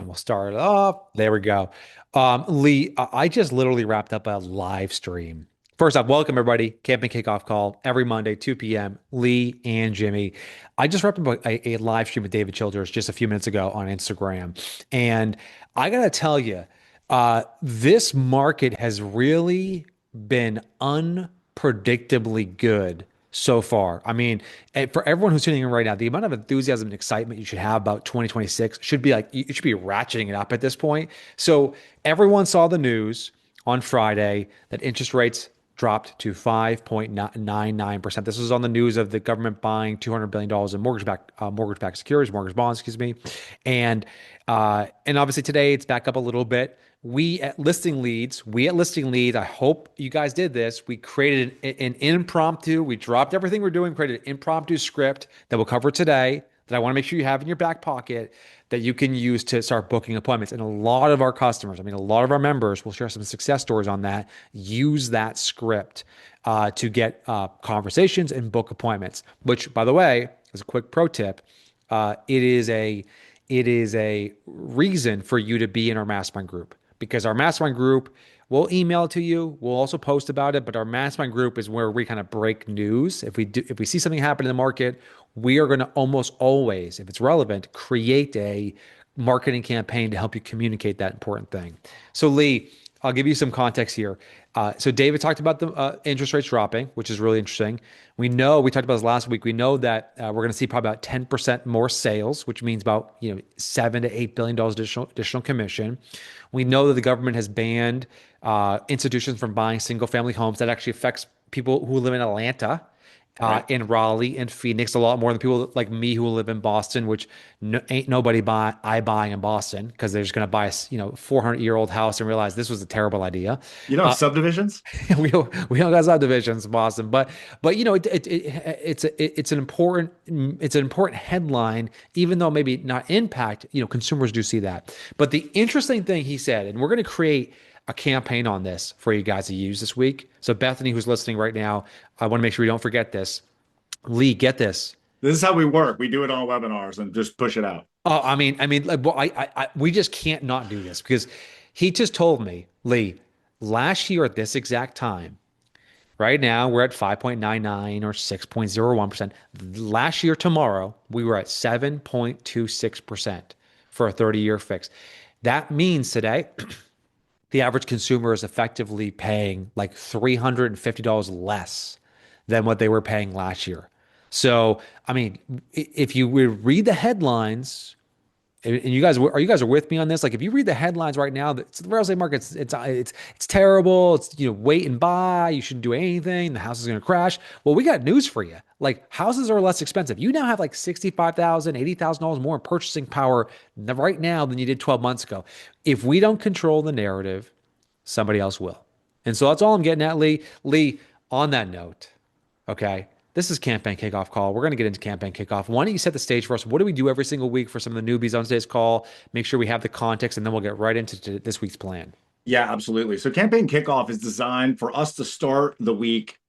We'll start it off. There we go. Lee, I just literally wrapped up a live stream. First off, welcome everybody. Camping Kickoff call every Monday, 2 p.m. Lee and Jimmy. I just wrapped up a live stream with David Childers just a few minutes ago on Instagram. And I got to tell you, this market has really been unpredictably good so far. I mean, for everyone who's tuning in right now, the amount of enthusiasm and excitement you should have about 2026 should be like, you should be ratcheting it up at this point. So everyone saw the news on Friday that interest rates dropped to 5.99%. This was on the news of the government buying $200 billion in mortgage-backed securities, mortgage bonds, excuse me. And obviously today it's back up a little bit. We at Listing Leads, I hope you guys did this. We created an impromptu, we dropped everything we're doing, created an impromptu script that we'll cover today that I want to make sure you have in your back pocket that you can use to start booking appointments. And a lot of our customers, I mean, a lot of our members, will share some success stories on that, use that script to get conversations and book appointments, which, by the way, is a quick pro tip. It is a reason for you to be in our mastermind group because our mastermind group, we'll email it to you. We'll also post about it, but our mastermind group is where we kind of break news. If we see something happen in the market, we are going to almost always, if it's relevant, create a marketing campaign to help you communicate that important thing. So Lee, I'll give you some context here. So David talked about the interest rates dropping, which is really interesting. We talked about this last week. We know that we're going to see probably about 10% more sales, which means about $7 to $8 billion additional commission. We know that the government has banned institutions from buying single family homes. That actually affects people who live in Atlanta, in Raleigh and Phoenix a lot more than people like me who live in Boston, which ain't nobody buying in Boston because they're just going to buy a 400-year-old house and realize this was a terrible idea. You know, subdivisions? We don't got subdivisions in Boston, but it's an important headline, even though maybe not impact. Consumers do see that. But the interesting thing he said, and we're going to create a campaign on this for you guys to use this week. So Bethany, who's listening right now, I want to make sure we don't forget this. Lee, get this. This is how we work. We do it on webinars and just push it out. Oh, like, well, we just can't not do this because he just told me, Lee, last year at this exact time, right now we're at 5.99 or 6.01%. Last year, tomorrow, we were at 7.26% for a 30-year fix. That means today, the average consumer is effectively paying like $350 less than what they were paying last year. So, I mean, if you would read the headlines, and you guys are with me on this? Like, if you read the headlines right now, the real estate market, it's terrible. It's wait and buy. You shouldn't do anything. The house is going to crash. Well, we got news for you. Like, houses are less expensive. You now have like $65,000, $80,000 more in purchasing power right now than you did 12 months ago. If we don't control the narrative, somebody else will. And so that's all I'm getting at, Lee. Lee, on that note, okay. This is Campaign Kickoff Call. We're going to get into Campaign Kickoff. Why don't you set the stage for us? What do we do every single week for some of the newbies on today's call? Make sure we have the context, and then we'll get right into this week's plan. Yeah, absolutely. So Campaign Kickoff is designed for us to start the week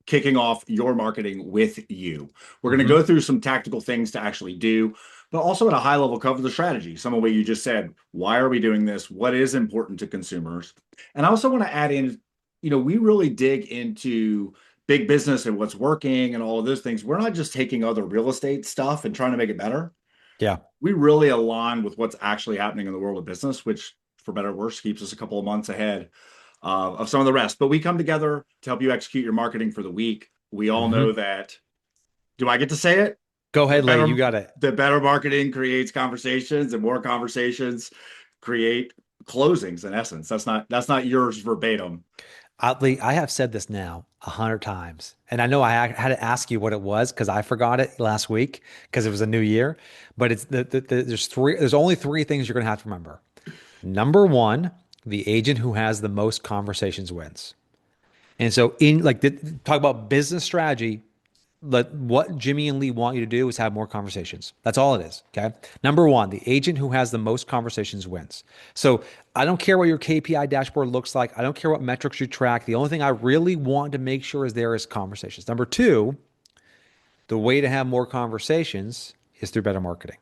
kicking off your marketing with you. We're going to go through some tactical things to actually do, but also at a high level cover the strategy. Some of what you just said. Why are we doing this? What is important to consumers? And I also want to add in, we really dig into big business and what's working and all of those things. We're not just taking other real estate stuff and trying to make it better. Yeah. We really align with what's actually happening in the world of business, which, for better or worse, keeps us a couple of months ahead of some of the rest. But we come together to help you execute your marketing for the week. We all know that. Do I get to say it? Go ahead, Lee. You got it. The better marketing creates conversations, and more conversations create closings. In essence, that's not yours verbatim. Lee, I have said this now 100 times, and I know I had to ask you what it was because I forgot it last week because it was a new year. But it's there's only three things you're going to have to remember. Number one, the agent who has the most conversations wins. And so talk about business strategy. What Jimmy and Lee want you to do is have more conversations. That's all it is. Okay. Number one, the agent who has the most conversations wins. So I don't care what your KPI dashboard looks like. I don't care what metrics you track. The only thing I really want to make sure is there is conversations. Number two, the way to have more conversations is through better marketing.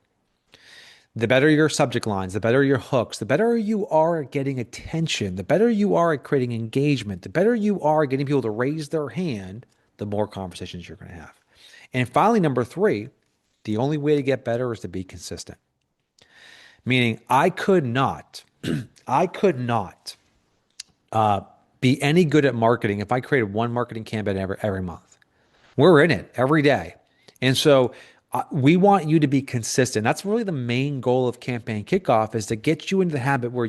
the better your subject lines, the better your hooks, the better you are at getting attention, the better you are at creating engagement, the better you are at getting people to raise their hand, the more conversations you're going to have. And finally, number three, the only way to get better is to be consistent. Meaning, I could not be any good at marketing if I created one marketing campaign every month. We're in it every day. And so we want you to be consistent. That's really the main goal of campaign kickoff is to get you into the habit where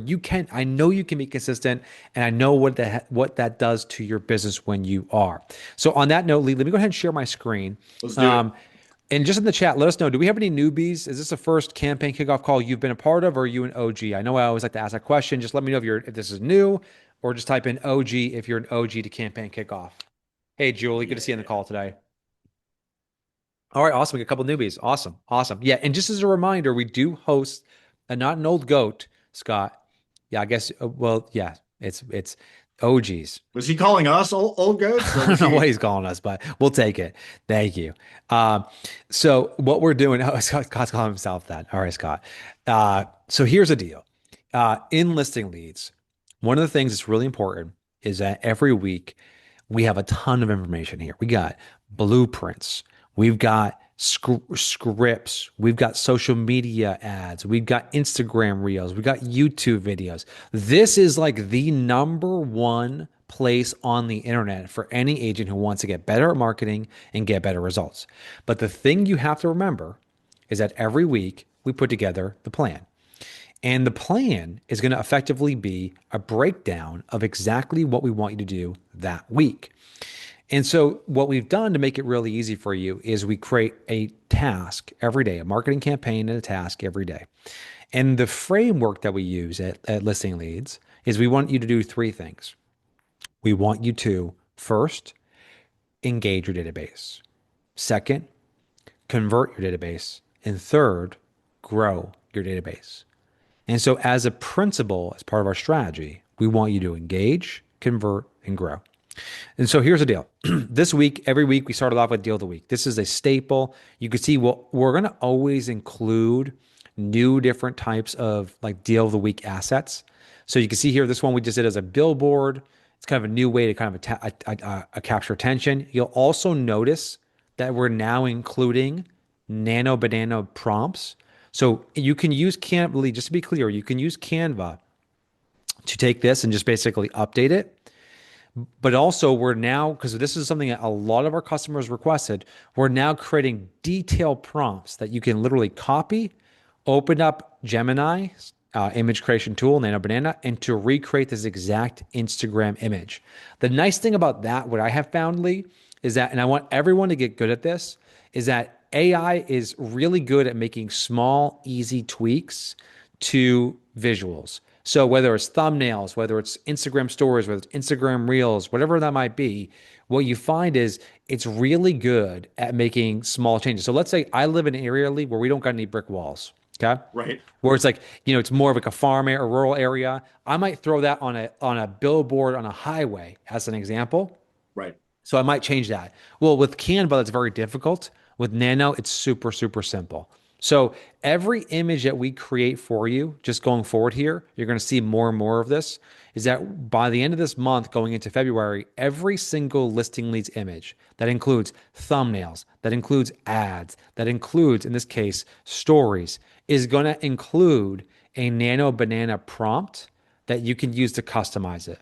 I know you can be consistent and I know what that does to your business when you are. So on that note, Lee, let me go ahead and share my screen. Let's do it. Um, and just in the chat, let us know, do we have any newbies? Is this the first campaign kickoff call you've been a part of or are you an OG? I know I always like to ask that question. Just let me know if this is new or just type in OG if you're an OG to campaign kickoff. Hey, Julie, good to see you on the call today. All right, awesome. We got a couple newbies. Awesome. Awesome. Yeah. And just as a reminder, we do host not an old goat, Scott. Yeah, I guess well, yeah, it's OGs. Was he calling us old goats, or I was don't know what he? he's calling us, but we'll take it. Thank you. So what we're doing, oh, Scott's calling himself that. All right, Scott. So here's the deal. In listing leads, one of the things that's really important is that every week we have a ton of information here. We got blueprints. We've got scripts. We've got social media ads. We've got Instagram reels. We've got YouTube videos. This is like the number one place on the internet for any agent who wants to get better at marketing and get better results. But the thing you have to remember is that every week we put together the plan. And the plan is going to effectively be a breakdown of exactly what we want you to do that week. And so, what we've done to make it really easy for you is we create a task every day, a marketing campaign and a task every day. And the framework that we use at Listing Leads is we want you to do three things. We want you to first engage your database, second, convert your database, and third, grow your database. And so, as a principle, as part of our strategy, we want you to engage, convert, and grow. And so here's the deal. This week, every week, we started off with Deal of the Week. This is a staple. You can see, well, we're going to always include new different types of like Deal of the Week assets. So you can see here, this one we just did as a billboard. It's kind of a new way to kind of capture attention. You'll also notice that we're now including nano banana prompts. So you can use Canva, just to be clear, you can use Canva to take this and just basically update it. But also, we're now, because this is something that a lot of our customers requested, we're now creating detailed prompts that you can literally copy, open up Gemini, image creation tool, Nano Banana, and to recreate this exact Instagram image. The nice thing about that, what I have found, Lee, is that, and I want everyone to get good at this, is that AI is really good at making small, easy tweaks to visuals. So whether it's thumbnails, whether it's Instagram stories, whether it's Instagram reels, whatever that might be, what you find is it's really good at making small changes. So let's say I live in an area where we don't got any brick walls. Okay. Right. Where it's like, it's more of like a farm area or rural area. I might throw that on a billboard on a highway as an example. Right. So I might change that. Well, with Canva, that's very difficult. With Nano, it's super, super simple. So every image that we create for you, just going forward here, you're going to see more and more of this, is that by the end of this month, going into February, every single listing leads image that includes thumbnails, that includes ads, that includes, in this case, stories, is going to include a Nano Banana prompt that you can use to customize it.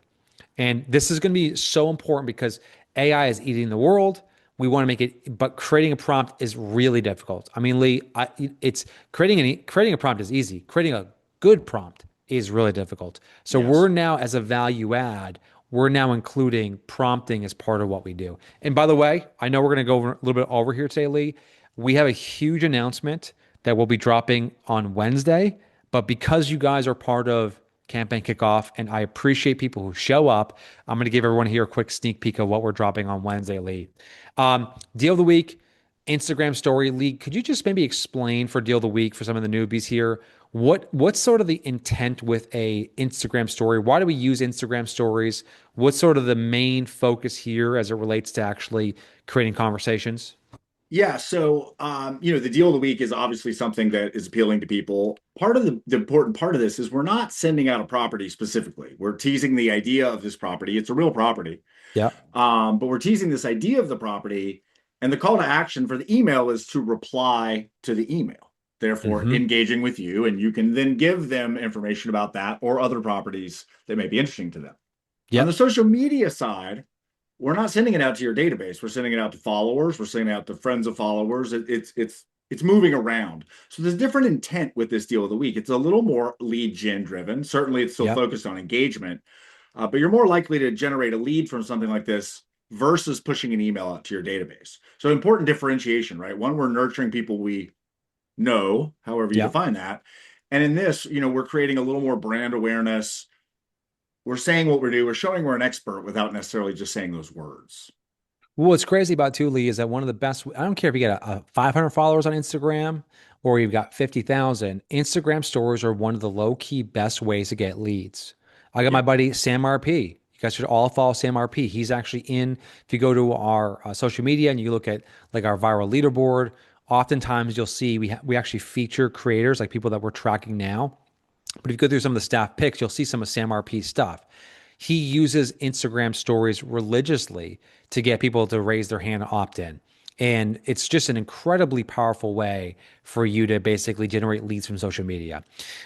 And this is going to be so important because AI is eating the world. We want to make it, but creating a prompt is really difficult. I mean, Lee, it's creating a prompt is easy. Creating a good prompt is really difficult. So Yes. we're now, as a value add, we're now including prompting as part of what we do. And by the way, I know we're going to go over a little bit over here today, Lee. We have a huge announcement that will be dropping on Wednesday, but because you guys are part of campaign kickoff, and I appreciate people who show up, I'm going to give everyone here a quick sneak peek of what we're dropping on Wednesday, Lee. Deal of the week, Instagram story. Lee, could you just maybe explain for deal of the week for some of the newbies here, what's sort of the intent with a Instagram story? Why do we use Instagram stories? What's sort of the main focus here as it relates to actually creating conversations? Yeah, so the deal of the week is obviously something that is appealing to people. Part of the important part of this is we're not sending out a property specifically. We're teasing the idea of this property. It's a real property. Yeah. But we're teasing this idea of the property, and the call to action for the email is to reply to the email, therefore Hmm. engaging with you, and you can then give them information about that or other properties that may be interesting to them. On the Yep. social media side, we're not sending it out to your database. We're sending it out to followers. We're sending it out to friends of followers. It's moving around. So there's different intent with this deal of the week. It's a little more lead gen driven. Certainly, it's still Yep. focused on engagement, but you're more likely to generate a lead from something like this versus pushing an email out to your database. So important differentiation, right? One, we're nurturing people we know, however you Yep. define that. And in this, we're creating a little more brand awareness. We're saying what we do. We're showing we're an expert without necessarily just saying those words. Well, what's crazy about too, Lee, is that one of the best, I don't care if you get a 500 followers on Instagram or you've got 50,000, Instagram stories are one of the low key best ways to get leads. I got my Yep. buddy Sam RP. You guys should all follow Sam RP. He's actually if you go to our social media and you look at like our viral leaderboard, oftentimes you'll see we actually feature creators like people that we're tracking now. But if you go through some of the staff picks, you'll see some of Sam RP's stuff. He uses Instagram stories religiously to get people to raise their hand and opt in. And it's just an incredibly powerful way for you to basically generate leads from social media.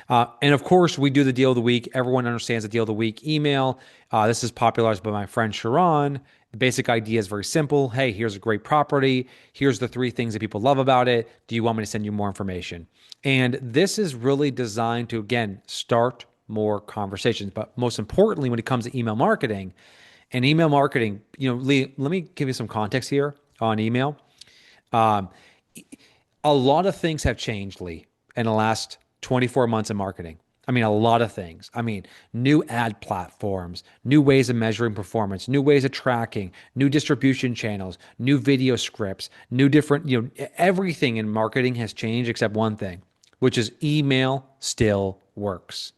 And of course, we do the deal of the week. Everyone understands the deal of the week email. This is popularized by my friend Sharon. The basic idea is very simple. Hey, here's a great property. Here's the three things that people love about it. Do you want me to send you more information? And this is really designed to, again, start more conversations. But most importantly, when it comes to email marketing, Lee, let me give you some context here on email. Um, a lot of things have changed, Lee, in the last 24 months in marketing. I mean, a lot of things. I mean, new ad platforms, new ways of measuring performance, new ways of tracking, new distribution channels, new video scripts, new different, everything in marketing has changed except one thing, which is email still works.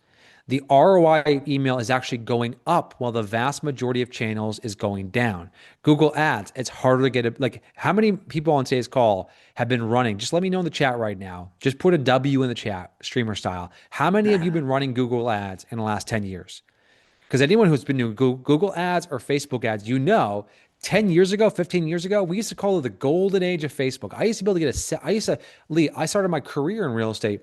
The ROI email is actually going up while the vast majority of channels is going down. Google Ads, it's harder to get it. Like, how many people on today's call have been running? Just let me know in the chat right now. Just put a W in the chat, streamer style. How many of you been running Google Ads in the last 10 years? Because anyone who's been doing Google Ads or Facebook ads, 10 years ago, 15 years ago, we used to call it the golden age of Facebook. I used to be able to Lee, I started my career in real estate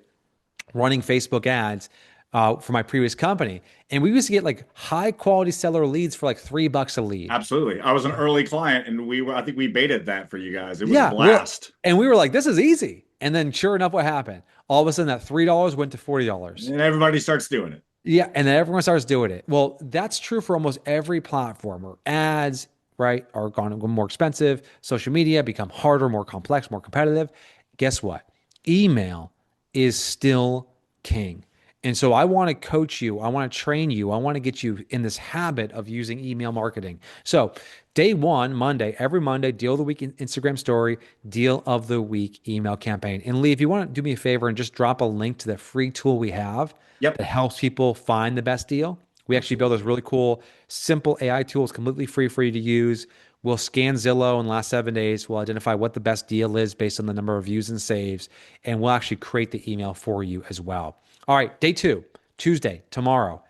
running Facebook ads for my previous company. And we used to get like high quality seller leads for like $3 a lead. Absolutely. I was an early client and I think we baited that for you guys. It was a Yeah. blast. And we were like, this is easy. And then sure enough, what happened? All of a sudden that $3 went to $40. And everybody starts doing it. Yeah. And then everyone starts doing it. Well, that's true for almost every platform where ads, right, are going more expensive. Social media become harder, more complex, more competitive. Guess what? Email is still king. And so I want to coach you. I want to train you. I want to get you in this habit of using email marketing. So, day one, Monday, every Monday, deal of the week Instagram story, deal of the week email campaign. And Lee, if you want to do me a favor and just drop a link to the free tool we have Yep. that helps people find the best deal. We actually build Absolutely. this really cool, simple AI tools, completely free for you to use. We'll scan Zillow in the last 7 days. We'll identify what the best deal is based on the number of views and saves, and we'll actually create the email for you as well. All right, day two, Tuesday, tomorrow.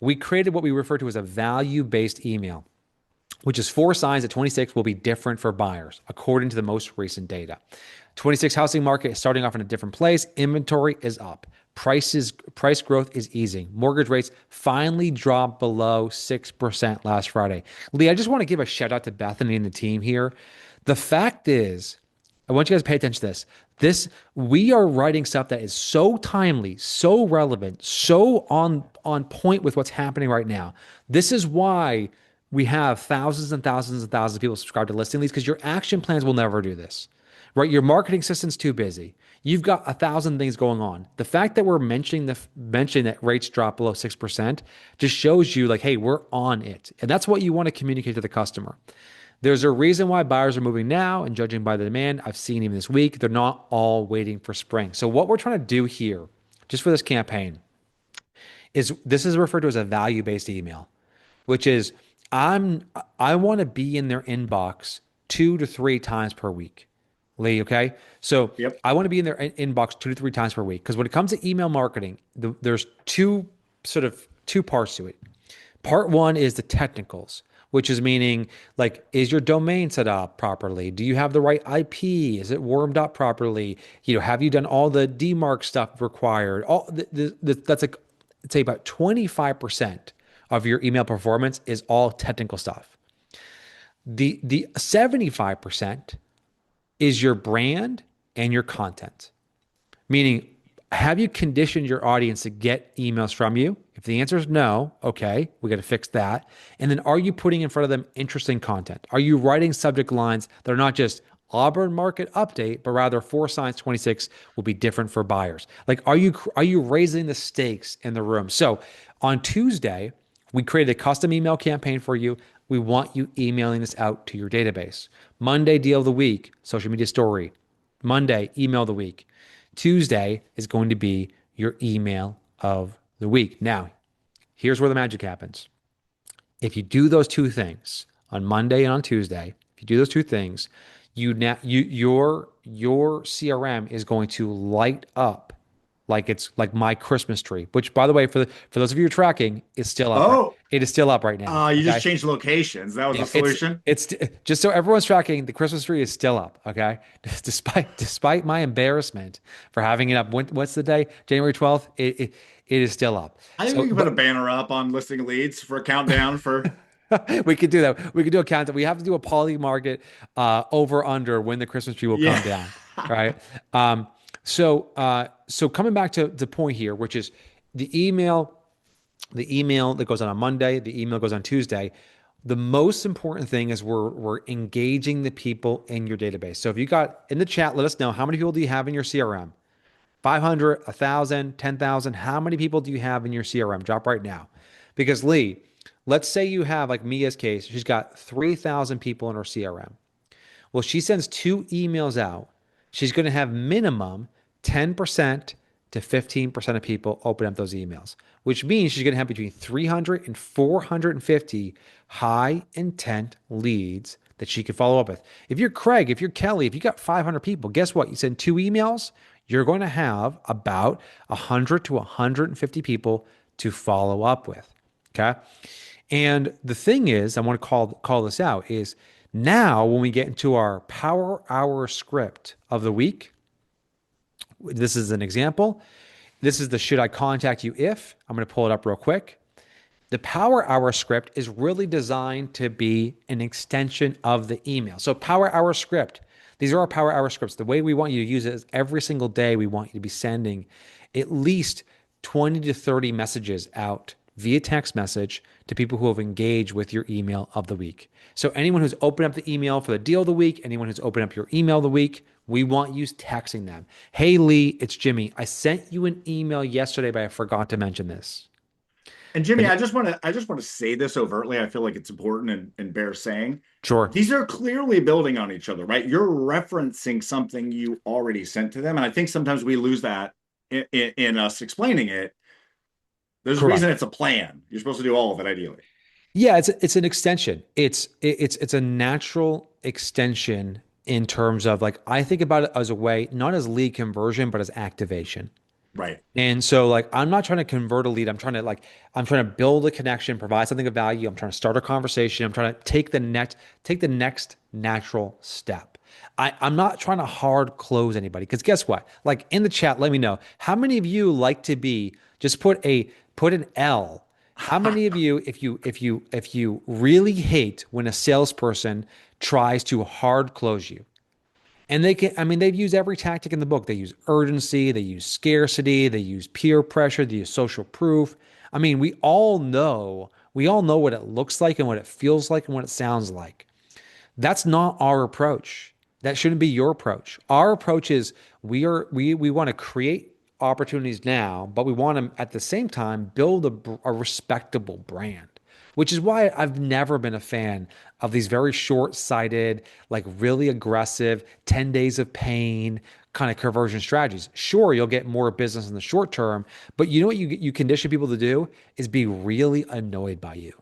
We created what we refer to as a value based email, which is 4 signs that 26 will be different for buyers, according to the most recent data. 26 housing market is starting off in a different place. Inventory is up. Price growth is easing. Mortgage rates finally dropped below 6% last Friday. Lee, I just want to give a shout out to Bethany and the team here. The fact is, I want you guys to pay attention to this. We are writing stuff that is so timely, so relevant, so on point with what's happening right now. This is why we have thousands and thousands and thousands of people subscribe to listing leads because your action plans will never do this, right? Your marketing system's too busy. You've got 1,000 things going on. The fact that we're mentioning that rates drop below 6% just shows you like, hey, we're on it, and that's what you want to communicate to the customer. There's a reason why buyers are moving now, and judging by the demand I've seen even this week, they're not all waiting for spring. So what we're trying to do here, just for this campaign, is this is referred to as a value-based email, which is I want to be in their inbox 2 to 3 times per week. Lee. Okay. So Yep. I want to be in their inbox 2 to 3 times per week because when it comes to email marketing, there's two parts to it. Part one is the technicals, which is meaning like, is your domain set up properly? Do you have the right IP? Is it warmed up properly? Have you done all the DMARC stuff required? That's like, I'd say about 25% of your email performance is all technical stuff. The 75% is your brand and your content. Meaning, have you conditioned your audience to get emails from you? If the answer is no, okay, we got to fix that. And then are you putting in front of them interesting content? Are you writing subject lines that are not just Auburn market update, but rather 4Science 26 will be different for buyers? Like, are you raising the stakes in the room? So on Tuesday, we created a custom email campaign for you. We want you emailing this out to your database. Monday, deal of the week, social media story. Monday, email of the week. Tuesday is going to be your email of the week. Now, here's where the magic happens. If you do those two things on Monday and on Tuesday, if you do those two things, your CRM is going to light up like it's like my Christmas tree, which by the way, for those of you who are tracking, is still up right. Oh, It is still up right now. you just Okay. changed locations. That was the Yeah, solution. it's just so everyone's tracking, the Christmas tree is still up, okay? Despite my embarrassment for having it up. What's the day? January 12th. It is still up. I think So, we can put a banner up on listing leads for a countdown for. we could do that. We could do a countdown. We have to do a poly market over under when the Christmas tree will Yeah. come down, right? So coming back to the point here, which is the email the email that goes on Monday, the email goes on Tuesday. The most important thing is we're engaging the people in your database. So if you got in the chat, let us know how many people do you have in your CRM? 500, 1,000, 10,000. How many people do you have in your CRM? Drop right now. Because Lee, let's say you have like Mia's case, she's got 3,000 people in her CRM. Well, she sends two emails out. She's going to have minimum 10% to 15% of people open up those emails, which means she's going to have between 300 and 450 high intent leads that she can follow up with. If you're Craig, if you're Kelly, if you got 500 people, guess what? You send two emails, you're going to have about 100 to 150 people to follow up with. Okay. And the thing is, I want to call this out is now when we get into our power hour script of the week, this is an example. This is the should I contact you if. I'm going to pull it up real quick. The Power Hour script is really designed to be an extension of the email. So, Power Hour script, these are our Power Hour scripts. The way we want you to use it is every single day we want you to be sending at least 20 to 30 messages out via text message to people who have engaged with your email of the week. So, anyone who's opened up the email for the deal of the week, anyone who's opened up your email of the week, we want you texting them. Hey, Lee, it's Jimmy. I sent you an email yesterday, but I forgot to mention this. And Jimmy, And I just want to say this overtly. I feel like it's important and bears saying. sure. These are clearly building on each other, right? You're referencing something you already sent to them. And I think sometimes we lose that in us explaining it. There's a reason Correct. it's a plan. You're supposed to do all of it ideally. Yeah, it's an extension. It's a natural extension in terms of like I think about it as a way, not as lead conversion, but as activation. Right. And so like I'm not trying to convert a lead. I'm trying to build a connection, provide something of value. I'm trying to start a conversation. I'm trying to take the next natural step. I'm not trying to hard close anybody because guess what? Like in the chat, let me know how many of you like to be just put an L. How many of you, if you really hate when a salesperson tries to hard close you? And I mean, they've used every tactic in the book. They use urgency, they use scarcity, they use peer pressure, they use social proof. I mean, we all know what it looks like and what it feels like and what it sounds like. That's not our approach. That shouldn't be your approach. Our approach is we want to create opportunities now, but we want to at the same time build a respectable brand, which is why I've never been a fan of these very short-sighted, like really aggressive 10 days of pain kind of conversion strategies. Sure, you'll get more business in the short term, but you know what you condition people to do is be really annoyed by you.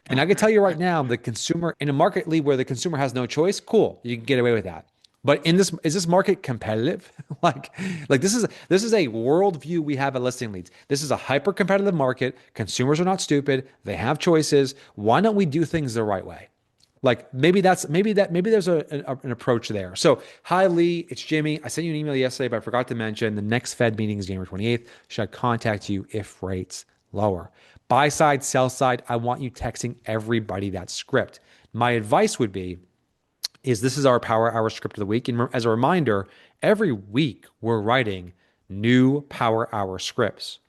And I can tell you right now, the consumer in a market lead where the consumer has no choice, cool, you can get away with that. But in this, is this market competitive? like this is a worldview we have at Listing Leads. This is a hyper competitive market. Consumers are not stupid. They have choices. Why don't we do things the right way? Like maybe there's an approach there. So hi Lee, it's Jimmy. I sent you an email yesterday, but I forgot to mention the next Fed meeting is January 28th. Should I contact you if rates lower? Buy side, sell side. I want you texting everybody that script. My advice would be is this is our Power Hour script of the week. And as a reminder, every week we're writing new Power Hour scripts.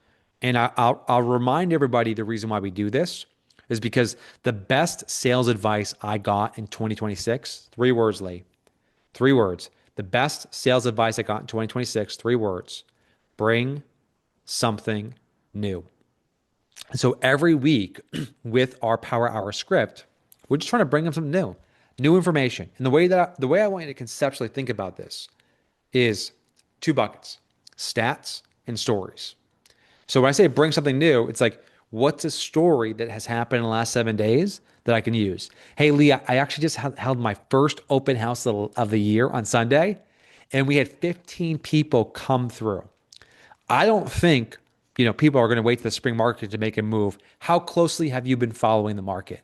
And I'll remind everybody the reason why we do this is because the best sales advice I got in 2026, 3 words, Lee, 3 words. The best sales advice I got in 2026, 3 words, bring something new. So every week with our Power Hour script, we're just trying to bring them something new, new information. And the way I want you to conceptually think about this is 2 buckets: stats and stories. So when I say bring something new, it's like, what's a story that has happened in the last 7 days that I can use? Hey, Lee, I actually just held my first open house of the year on Sunday, and we had 15 people come through. I don't think, people are going to wait for the spring market to make a move. How closely have you been following the market?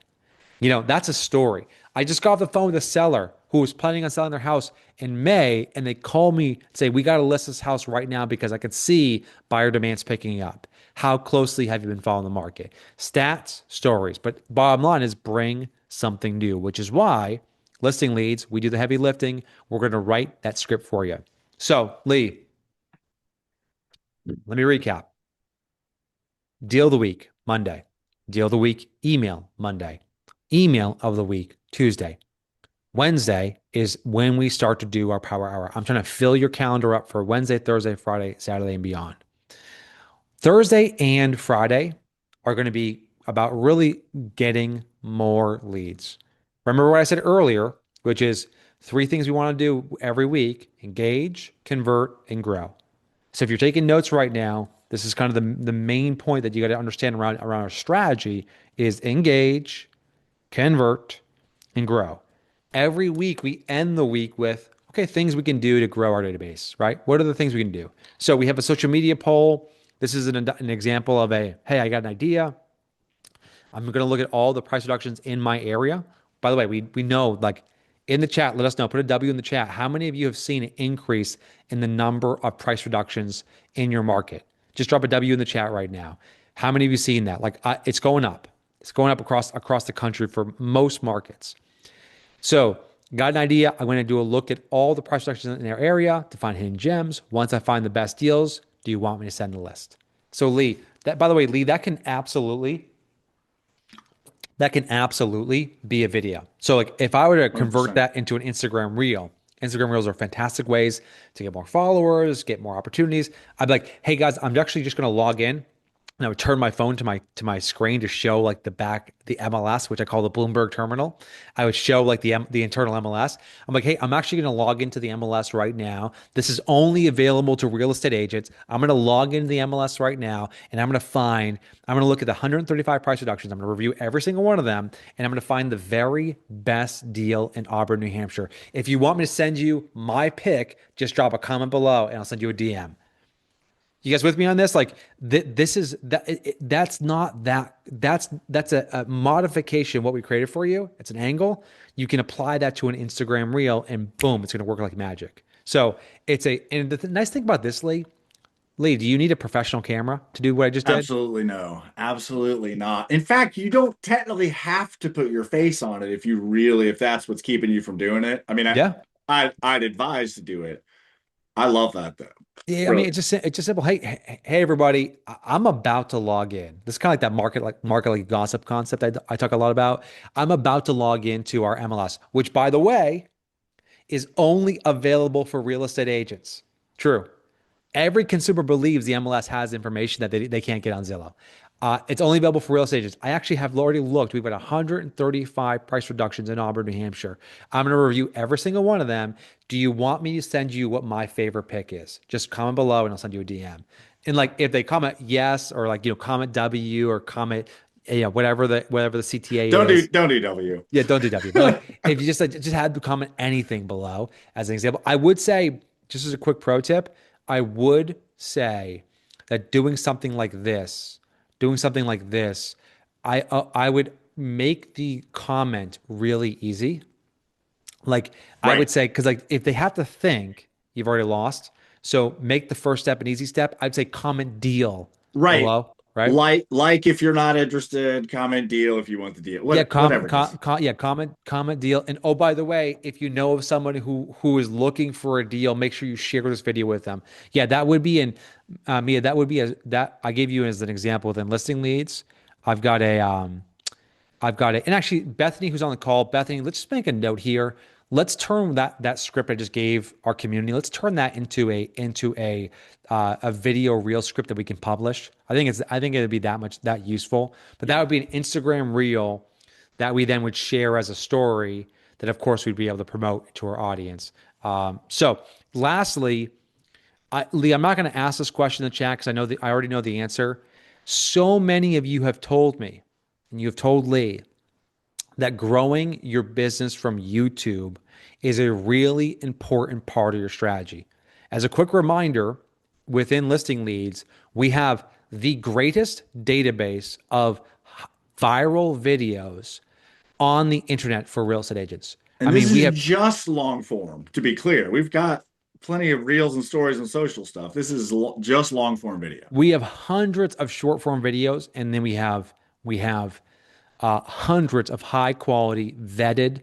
That's a story. I just got off the phone with a seller who was planning on selling their house in May, and they call me and say, we got to list this house right now because I can see buyer demand's picking up. How closely have you been following the market? Stats, stories. But bottom line is bring something new, which is why Listing Leads, we do the heavy lifting. We're going to write that script for you. So, Lee, let me recap. Deal of the week, Monday. Deal of the week, email, Monday. Email of the week, Tuesday. Wednesday is when we start to do our Power Hour. I'm trying to fill your calendar up for Wednesday, Thursday, Friday, Saturday, and beyond. Thursday and Friday are going to be about really getting more leads. Remember what I said earlier, which is 3 things we want to do every week: engage, convert, and grow. So if you're taking notes right now, this is kind of the main point that you got to understand around our strategy is engage, convert, and grow. Every week we end the week with, okay, things we can do to grow our database, right? What are the things we can do? So we have a social media poll. This is an example of hey, I got an idea. I'm going to look at all the price reductions in my area. By the way, we know, like, in the chat, let us know. Put a W in the chat. How many of you have seen an increase in the number of price reductions in your market? Just drop a W in the chat right now. How many of you seen that? Like, it's going up. It's going up across the country for most markets. So, got an idea. I'm going to do a look at all the price reductions in their area to find hidden gems. Once I find the best deals, do you want me to send a list? So, Lee, by the way, Lee, that can absolutely be a video. So like if I were to convert 100%. that into an Instagram reel, Instagram reels are fantastic ways to get more followers, get more opportunities. I'd be like, hey guys, I'm actually just going to log in, and I would turn my phone to my screen to show like the MLS, which I call the Bloomberg terminal. I would show like the internal MLS. I'm like, hey, I'm actually going to log into the MLS right now. This is only available to real estate agents. I'm going to log into the MLS right now, and I'm going to look at the 135 price reductions. I'm going to review every single one of them, and I'm going to find the very best deal in Auburn, New Hampshire. If you want me to send you my pick, just drop a comment below, and I'll send you a DM. You guys with me on this? Like this is that that's not that that's a modification of what we created for you. It's an angle. You can apply that to an Instagram reel, and boom, it's going to work like magic. So and the nice thing about this, Lee, do you need a professional camera to do what I just did? Absolutely no. Absolutely not. In fact, you don't technically have to put your face on it if that's what's keeping you from doing it. I mean, Yeah. I'd advise to do it. I love that though. Yeah, I mean, Really. it's just simple. Hey, everybody! I'm about to log in. This is kind of like that market like gossip concept I talk a lot about. I'm about to log into our MLS, which, by the way, is only available for real estate agents. True. Every consumer believes the MLS has information that they can't get on Zillow. It's only available for real estate agents. I actually have already looked. We've got 135 price reductions in Auburn, New Hampshire. I'm going to review every single one of them. Do you want me to send you what my favorite pick is? Just comment below and I'll send you a DM. And like if they comment yes or like comment W or comment whatever the CTA is. Don't do W. Yeah, don't do W. But like if you just had to comment anything below as an example, I would say, just as a quick pro tip, I would say that doing something like this, I would make the comment really easy. Like I Right. would say, because like if they have to think, you've already lost. So make the first step an easy step. I'd say comment deal Right. below, right? Like if you're not interested, comment deal if you want the deal. Yeah, Whatever it is. comment deal. And oh, by the way, if you know of someone who is looking for a deal, make sure you share this video with them. Yeah, that would be in Mia, that would be that I gave you as an example within listing leads. I've got a I've got it. And actually, Bethany, who's on the call, Bethany, let's just make a note here. Let's turn that script I just gave our community. Let's turn that into a video reel script that we can publish. I think it'd be that useful. But that Yeah. would be an Instagram reel that we then would share as a story that, of course, we'd be able to promote to our audience. So, lastly, Lee, I'm not going to ask this question in the chat because I already know the answer. So many of you have told me, and you have told Lee, that growing your business from YouTube is a really important part of your strategy. As a quick reminder, within listing leads, we have the greatest database of viral videos on the internet for real estate agents. I And this mean, we is have just long form, to be clear. We've got plenty of reels and stories and social stuff. This is just long form video. we have hundreds of short form videos, and then we have hundreds of high quality vetted.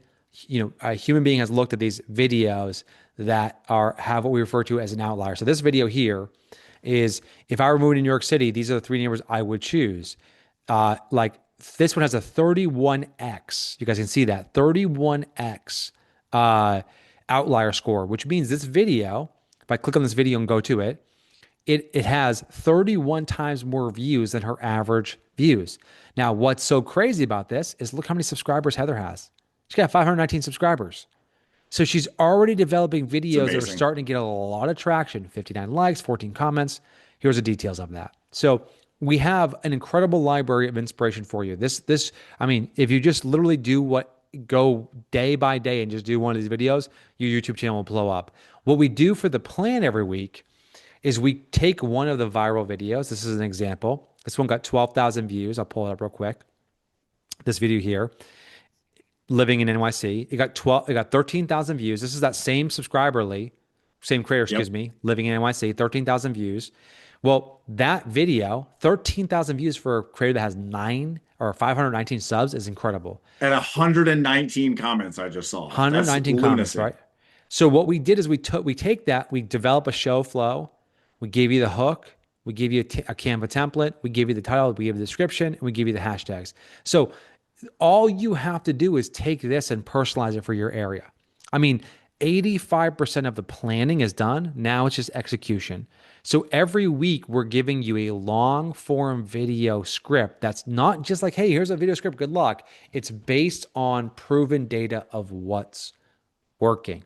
A human being has looked at these videos that have what we refer to as an outlier. So this video here is, if I were moving to New York City, these are the three neighbors I would choose. Like this one has a 31x. You guys can see that 31x outlier score, which means this video, if I click on this video and go to it, it has 31 times more views than her average views. Now, what's so crazy about this is look how many subscribers Heather has. She's got 519 subscribers. So she's already developing It's videos that are amazing. starting to get a lot of traction. 59 likes, 14 comments. Here's the details of that. So we have an incredible library of inspiration for you. I mean, if you just literally go day by day and just do one of these videos, your YouTube channel will blow up. What we do for the plan every week is we take one of the viral videos. This is an example. This one got 12,000 views. I'll pull it up real quick. This video here, living in NYC, it got 13,000 views. This is that same subscriber, Lee, same creator, excuse Yep. me, living in NYC, 13,000 views. Well, that video, 13,000 views for a creator that has 519 subs is incredible. And 119 comments I just saw. That's 119 comments, lunacy. right? So what we did is we take that, we develop a show flow, we gave you the hook, we give you a Canva template, we give you the title, we give you the description, and we give you the hashtags. So all you have to do is take this and personalize it for your area. I mean, 85% of the planning is done. Now it's just execution. So every week we're giving you a long form video script that's not just like, hey, here's a video script, good luck. It's based on proven data of what's working.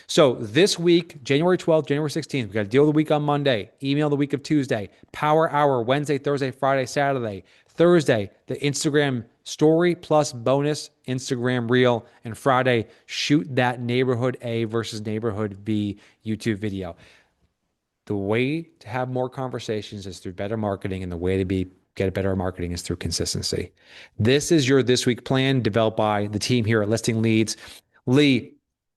So this week, January 12th, January 16th, we got deal of the week on Monday, email the week of Tuesday, power hour Wednesday, Thursday, Friday, Saturday, Thursday, the Instagram story plus bonus Instagram reel, and Friday, shoot that neighborhood A versus neighborhood B YouTube video. The way to have more conversations is through better marketing, and the way to get a better marketing is through consistency. This is your this week plan developed by the team here at Listing Leads. Lee,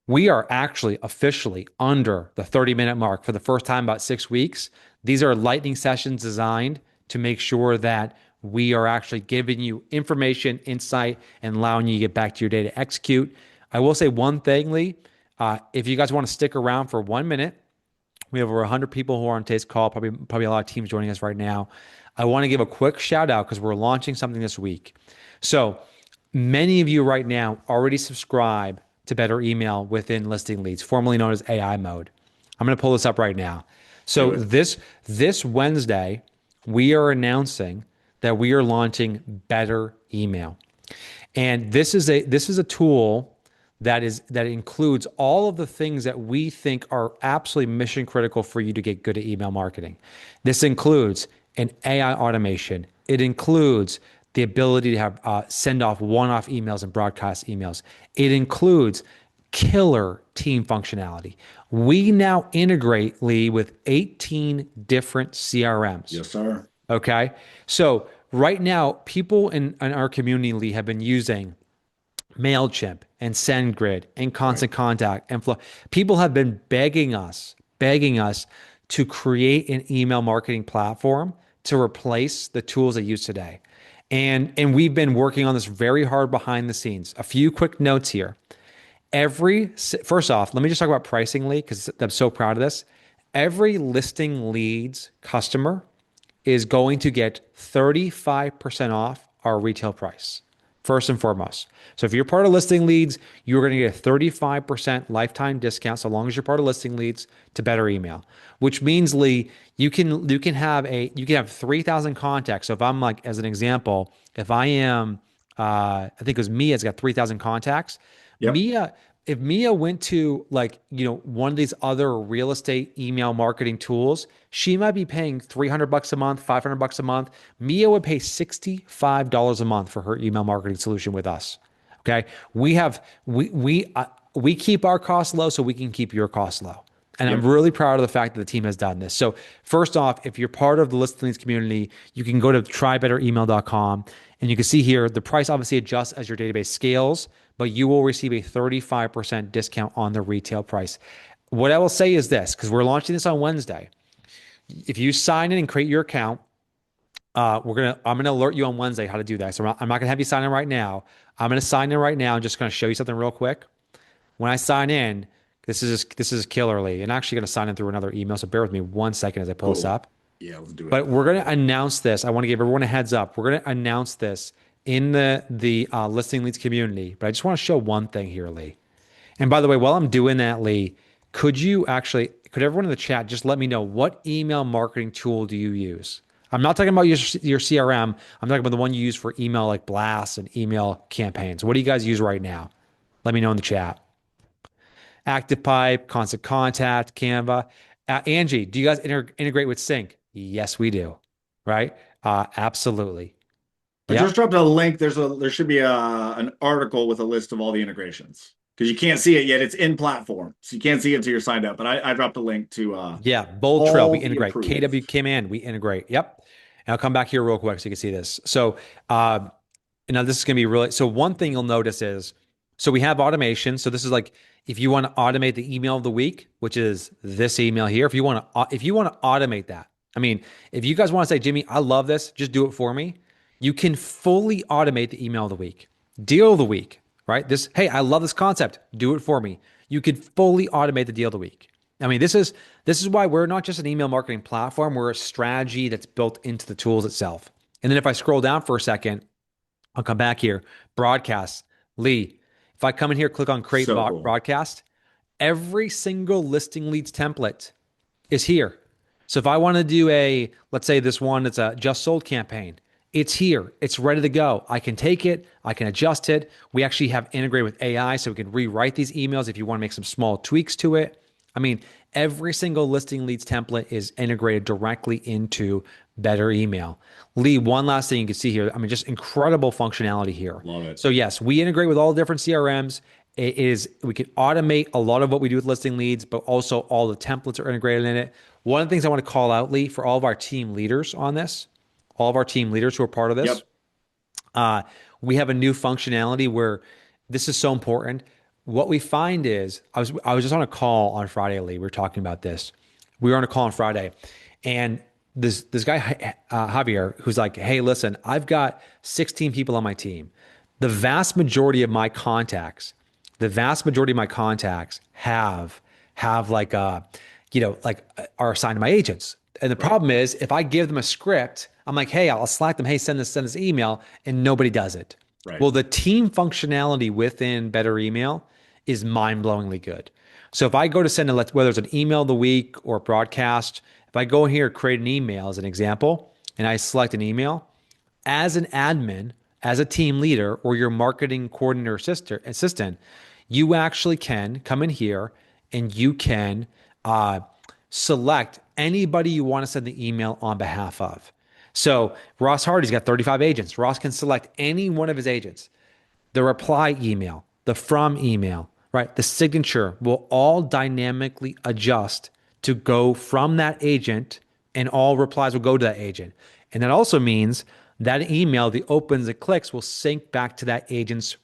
we are actually officially under the 30-minute mark for the first time in about 6 weeks. These are lightning sessions designed to make sure that we are actually giving you information, insight, and allowing you to get back to your day to execute. I will say one thing, Lee. If you guys want to stick around for 1 minute, we have over 100 people who are on today's call, probably a lot of teams joining us right now. I want to give a quick shout out because we're launching something this week. So many of you right now already subscribe to Better Email within Listing Leads, formerly known as AI Mode. I'm going to pull this up right now. So this Wednesday, we are announcing that we are launching Better Email. And this is a tool that includes all of the things that we think are absolutely mission critical for you to get good at email marketing. This includes an AI automation. It includes the ability to have send off one-off emails and broadcast emails. It includes killer team functionality. We now integrate, Lee, with 18 different CRMs. Yes, sir. Okay. So right now, people in our community, Lee, have been using MailChimp and SendGrid and Right. Constant Contact and Flow. People have been begging us to create an email marketing platform to replace the tools they use today. And we've been working on this very hard behind the scenes. A few quick notes here. First off, let me just talk about pricing, Lee, because I'm so proud of this. Every listing leads customer is going to get 35% off our retail price, first and foremost. So if you're part of listing leads, you're going to get a 35% lifetime discount so long as you're part of listing leads to better email, which means, Lee, you can have 3,000 contacts. So if I'm like, as an example, if I am I think it was Mia's got 3,000 contacts. Yep. Mia, if Mia went to, like, one of these other real estate email marketing tools, she might be paying $300 a month, $500 a month. Mia would pay $65 a month for her email marketing solution with us. Okay. We keep our costs low so we can keep your costs low. And I'm Yep. really proud of the fact that the team has done this. So first off, if you're part of the Listing Leads community, you can go to trybetteremail.com and you can see here the price obviously adjusts as your database scales, but you will receive a 35% discount on the retail price. What I will say is this, because we're launching this on Wednesday. If you sign in and create your account, I'm gonna alert you on Wednesday how to do that. So I'm not gonna have you sign in right now. I'm gonna sign in right now and just gonna show you something real quick. When I sign in, this is killerly, and actually going to sign in through another email. So bear with me 1 second as I pull this Cool. up. Yeah, let's do it. But we're going to announce this. I want to give everyone a heads up. We're going to announce this in the listing leads community. But I just want to show one thing here, Lee. And by the way, while I'm doing that, Lee, could everyone in the chat just let me know, what email marketing tool do you use? I'm not talking about your CRM. I'm talking about the one you use for email, like blasts and email campaigns. What do you guys use right now? Let me know in the chat. ActivePipe, Constant Contact, Canva. Angie, do you guys integrate with Sync? Yes, we do. Right? Absolutely. I just Yep. dropped a link. There should be an article with a list of all the integrations because you can't see it yet. It's in platform, so you can't see it until you're signed up. But I dropped a link to Yeah. Bold Trail, we all the integrate. approved. KW Command, we integrate. Yep. And I'll come back here real quick so you can see this. So, uh, now this is going to be really, so one thing you'll notice is, so we have automation. So this is like, if you want to automate the email of the week, which is this email here, if you want to automate that, I mean, if you guys want to say, Jimmy, I love this, just do it for me. You can fully automate the email of the week, deal of the week, right? Hey, I love this concept. Do it for me. You could fully automate the deal of the week. I mean, this is why we're not just an email marketing platform. We're a strategy that's built into the tools itself. And then if I scroll down for a second, I'll come back here. Broadcast. Lee, if I come in here, click on create So cool. broadcast, every single listing leads template is here. So if I want to do let's say this one, it's a just sold campaign, it's here. It's ready to go. I can take it. I can adjust it. We actually have integrated with AI so we can rewrite these emails if you want to make some small tweaks to it. I mean, every single listing leads template is integrated directly into Better Email. Lee, one last thing you can see here. I mean, just incredible functionality here. Love it. So yes, we integrate with all different CRMs. We can automate a lot of what we do with listing leads, but also all the templates are integrated in it. One of the things I want to call out, Lee, for all of our team leaders on this, all of our team leaders who are part of this, Yep. uh, we have a new functionality where this is so important. What we find is, I was just on a call on Friday, Lee. We were talking about this. We were on a call on Friday, and this guy Javier, who's like, "Hey, listen, I've got 16 people on my team. The vast majority of my contacts, the vast majority of my contacts have like are assigned to my agents. And the Right. problem is, if I give them a script, I'm like, hey, I'll Slack them, hey, send this email, and nobody does it. Right. Well, the team functionality within Better Email is mind-blowingly good. So if I go to send whether it's an email of the week or a broadcast, if I go in here, create an email as an example, and I select an email, as an admin, as a team leader, or your marketing coordinator assistant, you actually can come in here and you can select anybody you want to send the email on behalf of. So Ross Hardy's got 35 agents. Ross can select any one of his agents. The reply email, the from email, right? The signature will all dynamically adjust to go from that agent, and all replies will go to that agent. And that also means that email, the opens, the clicks will sync back to that agent's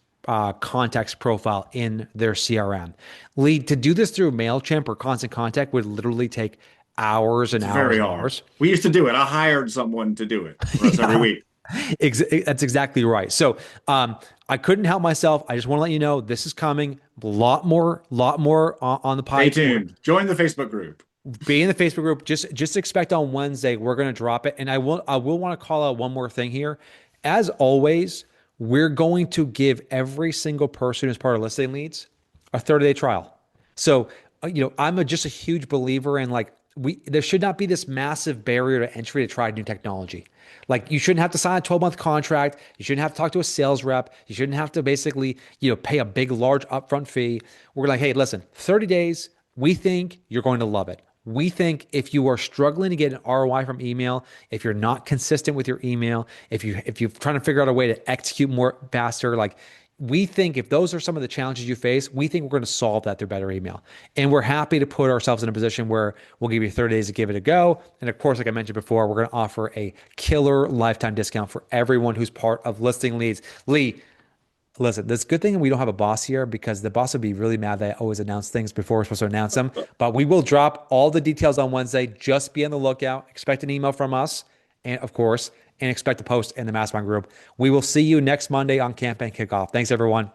contacts profile in their CRM. Lead to do this through MailChimp or Constant Contact would literally take hours and It's hours very and hard. hours. We used to do it. I hired someone to do it for us every Yeah, week. that's exactly right. So I couldn't help myself. I just want to let you know this is coming. Lot more on the Stay pipe. We're tuned. Join the Facebook group. be in the Facebook group. Just expect on Wednesday we're going to drop it. And I will want to call out one more thing here. As always, we're going to give every single person who's part of listing leads a 30-day trial. So I'm just a huge believer in like there should not be this massive barrier to entry to try new technology. Like you shouldn't have to sign a 12-month contract. You shouldn't have to talk to a sales rep. You shouldn't have to basically, pay a big, large upfront fee. We're like, hey, listen, 30 days, we think you're going to love it. We think if you are struggling to get an ROI from email, if you're not consistent with your email, if you're trying to figure out a way to execute more faster, like we think if those are some of the challenges you face, we think we're going to solve that through better email. And we're happy to put ourselves in a position where we'll give you 30 days to give it a go. And of course, like I mentioned before, we're going to offer a killer lifetime discount for everyone who's part of listing leads. Lee, listen, this good thing we don't have a boss here because the boss would be really mad that I always announce things before we're supposed to announce them. But we will drop all the details on Wednesday. Just be on the lookout. Expect an email from us, and of course, and expect a post in the mastermind group. We will see you next Monday on Campaign Kickoff. Thanks, everyone.